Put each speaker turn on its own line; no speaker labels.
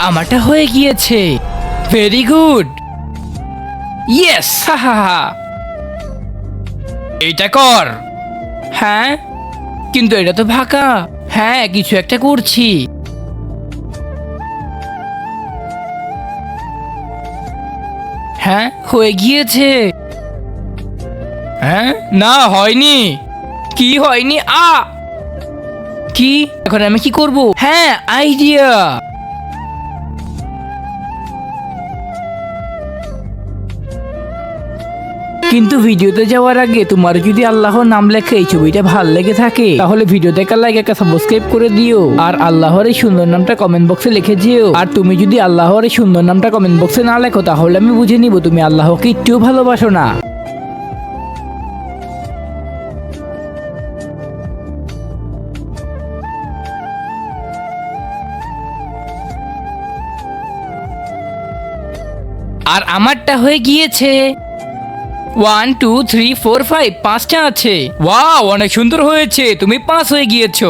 আমারটা হয়ে গিয়েছে। Very good. ইয়েস, হা হা হা। এইটা কর। হ্যাঁ, কিন্তু এটা তো ফাঁকা। হ্যাঁ, কিছু একটা করছি। হ্যাঁ, হয়ে গিয়েছে। হ্যাঁ, না হয়নি। কি হয়নি? কি এখন আমি কি করব? হ্যাঁ, আইডিয়া। কিন্তু ভিডিওতে যাওয়ার আগে তোমার যদি আল্লাহর নাম লেখা এই ছবিটা ভাল লেগে থাকে তাহলে ভিডিও দেখার লাগে একটা সাবস্ক্রাইব করে দিও আর আল্লাহর এই সুন্দর নামটা কমেন্ট বক্সে লিখে যেও। আর তুমি যদি আল্লাহর এই সুন্দর নামটা কমেন্ট বক্সে না লেখো তাহলে আমি বুঝে নিব তুমি আল্লাহকে একটুও ভালোবাসো না। আর আমারটা হয়ে গিয়েছে। 1 2 3 4 5 পাঁচটা আছে। ওয়াও, অনেক সুন্দর হয়েছে। তুমি 5 হয়ে গিয়েছো।